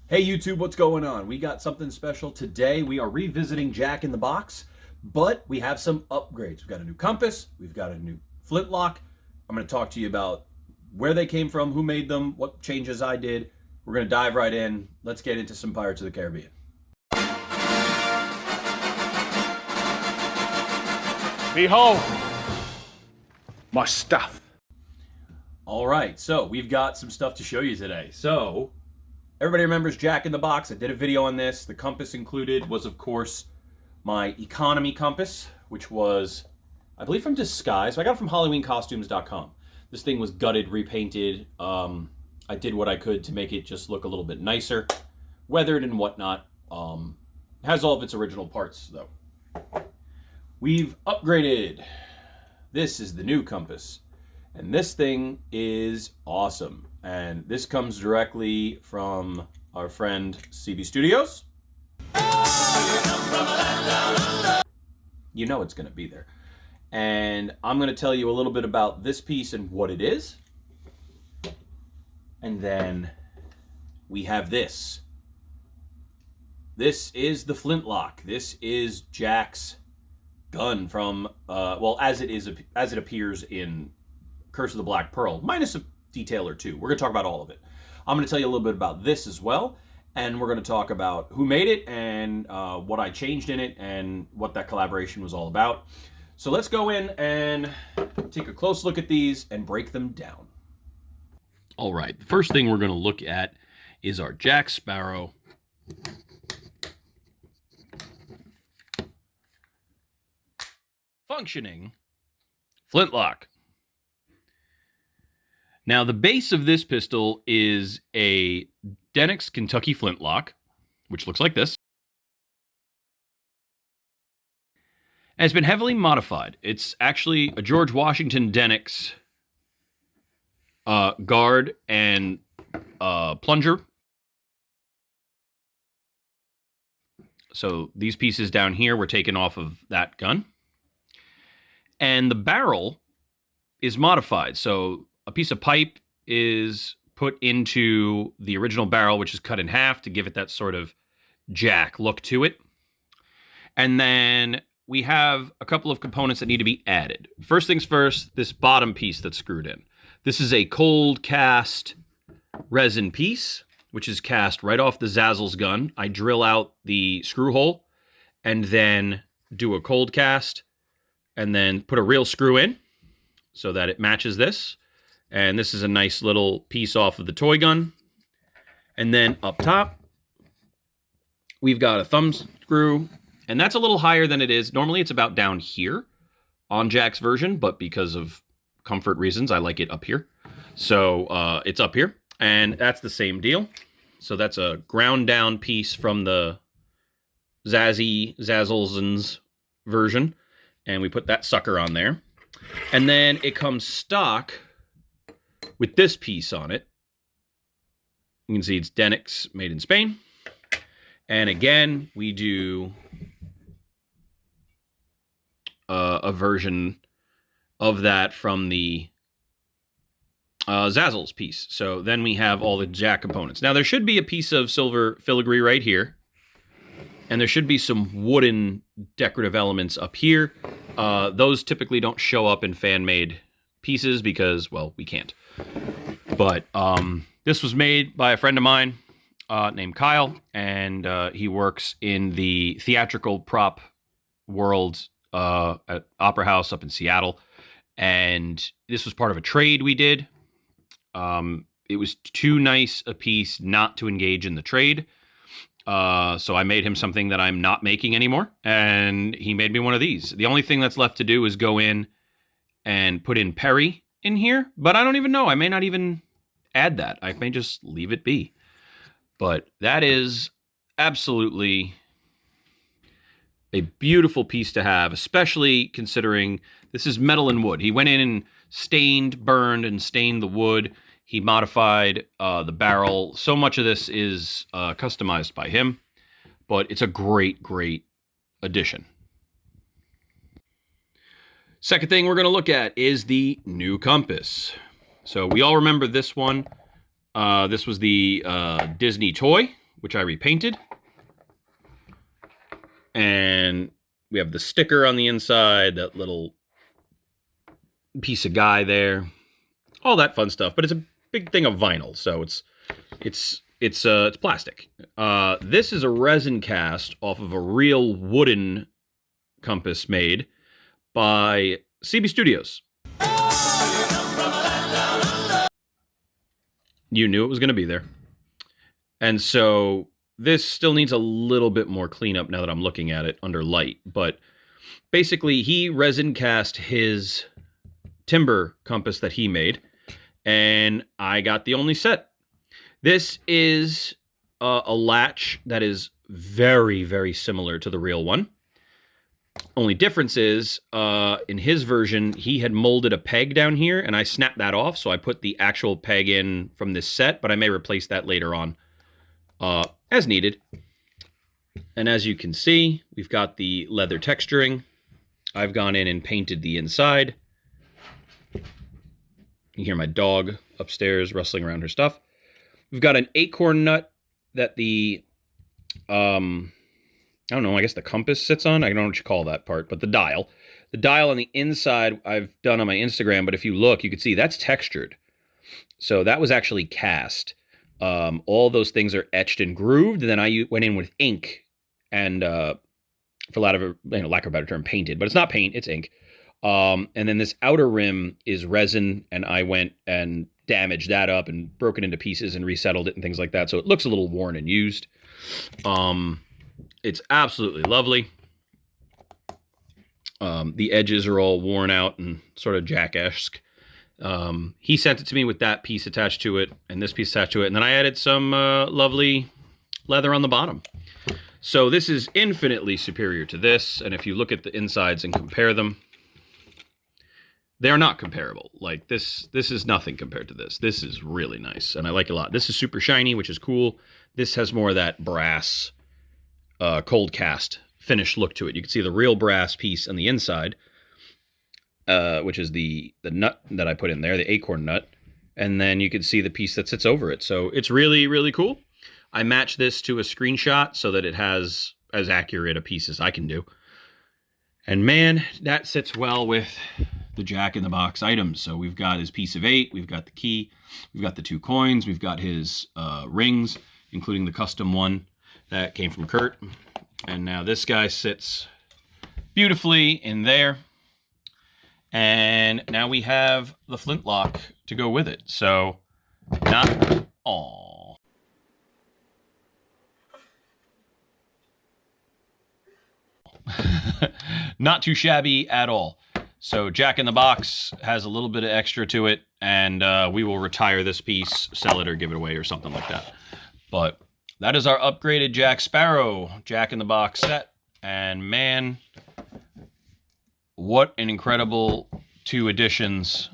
Hey YouTube, what's going on? We got something special today. We are revisiting Jack in the Box, but we have some upgrades. We've got a new compass, we've got a new flintlock. I'm going to talk to you about where they came from, who made them, what changes I did. We're going to dive right in. Let's get into some Pirates of the Caribbean. Behold, my stuff. All right, so we've got some stuff to show you today. So everybody remembers Jack in the Box. I did a video on this. The compass included was, of course, my economy compass, which was, I believe, from Disguise. I got it from HalloweenCostumes.com. This thing was gutted, repainted. I did what I could to make it just look a little bit nicer, weathered and whatnot. Has all of its original parts, though. We've upgraded. This is the new compass. And this thing is awesome. And this comes directly from our friend CB Studios. You know it's going to be there. And I'm going to tell you a little bit about this piece and what it is. And then we have this. This is the flintlock. This is Jack's gun from, well, as it appears in Curse of the Black Pearl, minus a detail or two. We're going to talk about all of it. I'm going to tell you a little bit about this as well, and we're going to talk about who made it and what I changed in it and what that collaboration was all about. So let's go in and take a close look at these and break them down. All right, the first thing we're going to look at is our Jack Sparrow functioning flintlock. Now, the base of this pistol is a Denix Kentucky flintlock, which looks like this. And it's been heavily modified. It's actually a George Washington Denix guard and plunger. So these pieces down here were taken off of that gun. And the barrel is modified. So a piece of pipe is put into the original barrel, which is cut in half to give it that sort of Jack look to it. And then we have a couple of components that need to be added. First things first, this bottom piece that's screwed in. This is a cold cast resin piece, which is cast right off the Zazzle's gun. I drill out the screw hole and then do a cold cast and then put a real screw in so that it matches this. And this is a nice little piece off of the toy gun. And then up top, we've got a thumb screw. And that's a little higher than it is. Normally it's about down here on Jack's version, but because of comfort reasons, I like it up here. So it's up here. And that's the same deal. So that's a ground down piece from the Zazzle's version. And we put that sucker on there. And then it comes stock with this piece on it. You can see it's Denix, made in Spain. And again, we do a version of that from the Zazzle's piece. So then we have all the Jack components. Now there should be a piece of silver filigree right here. And there should be some wooden decorative elements up here. Those typically don't show up in fan-made pieces because, well, we can't. But this was made by a friend of mine named Kyle, and he works in the theatrical prop world at Opera House up in Seattle. And this was part of a trade we did. It was too nice a piece not to engage in the trade. So I made him something that I'm not making anymore, and he made me one of these. The only thing that's left to do is go in and put in Perry in here, but I don't even know. I may not even add that. I may just leave it be. But that is absolutely a beautiful piece to have, especially considering this is metal and wood. He went in and burned and stained the wood. He modified the barrel. So much of this is customized by him, but it's a great, great addition. Second thing we're going to look at is the new compass. So we all remember this one. This was the Disney toy which I repainted. And we have the sticker on the inside, that little piece of guy there, all that fun stuff. But it's a big thing of vinyl, so it's plastic. This is a resin cast off of a real wooden compass made by CB Studios. You knew it was going to be there. And so this still needs a little bit more cleanup now that I'm looking at it under light. But basically, he resin cast his timber compass that he made, and I got the only set. This is a latch that is very, very similar to the real one. Only difference is, in his version, he had molded a peg down here, and I snapped that off, so I put the actual peg in from this set, but I may replace that later on as needed. And as you can see, we've got the leather texturing. I've gone in and painted the inside. You hear my dog upstairs rustling around her stuff. We've got an acorn nut that the I don't know, I guess the compass sits on. I don't know what you call that part, but the dial. The dial on the inside I've done on my Instagram, but if you look, you can see that's textured. So that was actually cast. All those things are etched and grooved, and then I went in with ink and, for lack of a better term, painted. But it's not paint, it's ink. And then this outer rim is resin, and I went and damaged that up and broke it into pieces and resettled it and things like that. So it looks a little worn and used. It's absolutely lovely. The edges are all worn out and sort of Jack-esque. He sent it to me with that piece attached to it and this piece attached to it. And then I added some lovely leather on the bottom. So this is infinitely superior to this. And if you look at the insides and compare them, they are not comparable. Like this is nothing compared to this. This is really nice, and I like it a lot. This is super shiny, which is cool. This has more of that brass, cold cast finished look to it. You can see the real brass piece on the inside, which is the nut that I put in there, the acorn nut, and then you can see the piece that sits over it. So it's really, really cool. I matched this to a screenshot so that it has as accurate a piece as I can do. And man, that sits well with the Jack in the Box items. So we've got his piece of 8, we've got the key, we've got the 2 coins, we've got his rings, including the custom one that came from Kurt. And now this guy sits beautifully in there. And now we have the flintlock to go with it. So not all. Not too shabby at all. So Jack in the Box has a little bit of extra to it, and we will retire this piece, sell it, or give it away or something like that. But that is our upgraded Jack Sparrow Jack in the Box set. And man, what an incredible 2 additions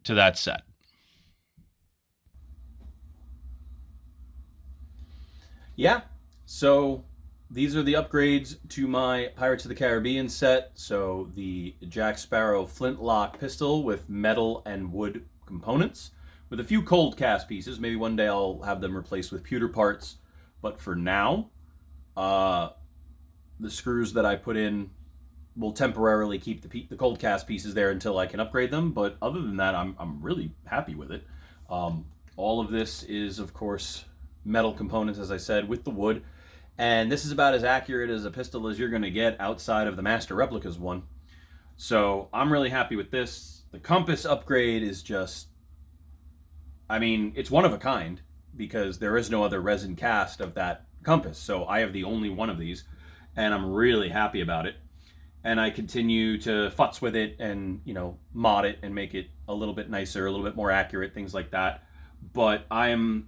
to that set. Yeah, so these are the upgrades to my Pirates of the Caribbean set. So the Jack Sparrow flintlock pistol with metal and wood components with a few cold cast pieces. Maybe one day I'll have them replaced with pewter parts. But for now, the screws that I put in will temporarily keep the cold cast pieces there until I can upgrade them. But other than that, I'm really happy with it. All of this is, of course, metal components, as I said, with the wood. And this is about as accurate as a pistol as you're going to get outside of the Master Replicas one. So I'm really happy with this. The compass upgrade is just, I mean, it's one of a kind because there is no other resin cast of that compass. So I have the only one of these, and I'm really happy about it. And I continue to futz with it and, mod it and make it a little bit nicer, a little bit more accurate, things like that. But I am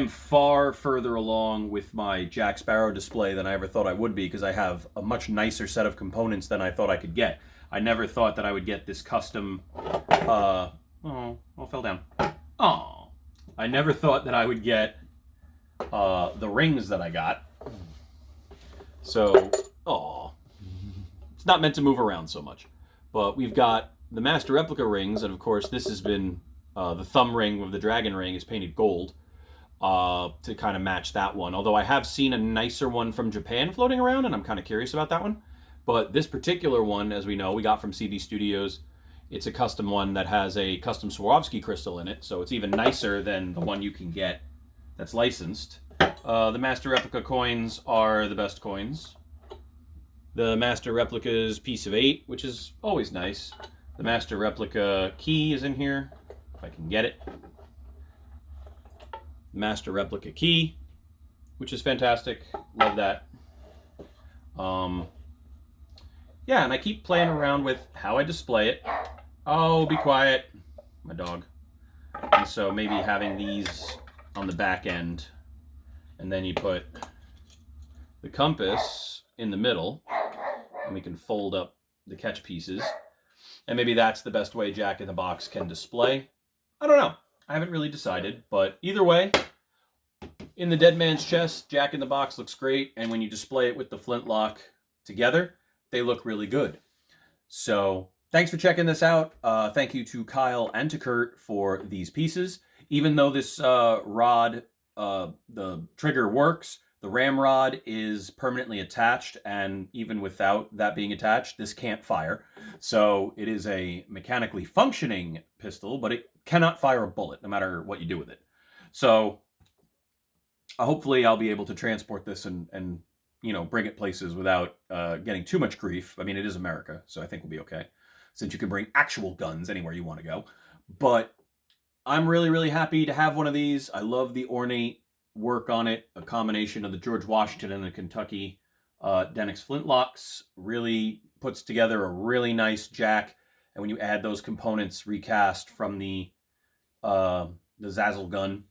far further along with my Jack Sparrow display than I ever thought I would be, because I have a much nicer set of components than I thought I could get. I never thought that I would get this custom, oh, fell down. Oh, I never thought that I would get the rings that I got. So, it's not meant to move around so much. But we've got the Master Replica rings, and of course this has been, the thumb ring with the dragon ring is painted gold. to kind of match that one. Although I have seen a nicer one from Japan floating around, and I'm kind of curious about that one. But this particular one, as we know, we got from CB Studios. It's a custom one that has a custom Swarovski crystal in it, so it's even nicer than the one you can get that's licensed. The Master Replica coins are the best coins. The Master Replica's piece of 8, which is always nice. The Master Replica key is in here, if I can get it. Master Replica key, which is fantastic. Love that. Yeah, and I keep playing around with how I display it. Oh, be quiet, my dog. And so maybe having these on the back end, and then you put the compass in the middle, and we can fold up the catch pieces. And maybe that's the best way Jack in the Box can display. I don't know. I haven't really decided, but either way, in the Dead Man's Chest, Jack in the Box looks great, and when you display it with the flintlock together, they look really good. So thanks for checking this out. Thank you to Kyle and to Kurt for these pieces. Even though this rod, the trigger works, the ramrod is permanently attached, and even without that being attached, this can't fire. So it is a mechanically functioning pistol, but it cannot fire a bullet, no matter what you do with it. So hopefully I'll be able to transport this and bring it places without getting too much grief. I mean, it is America, so I think we'll be okay, since you can bring actual guns anywhere you want to go. But I'm really, really happy to have one of these. I love the ornate work on it. A combination of the George Washington and the Kentucky Denix flintlocks really puts together a really nice Jack. And when you add those components recast from the Zazzle gun,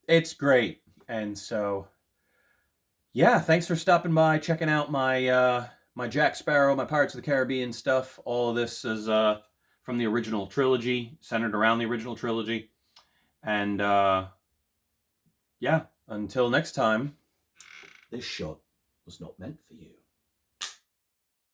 it's great. And so, yeah, thanks for stopping by, checking out my my Jack Sparrow, my Pirates of the Caribbean stuff. All of this is from the original trilogy, centered around the original trilogy. And yeah, until next time, this shot was not meant for you.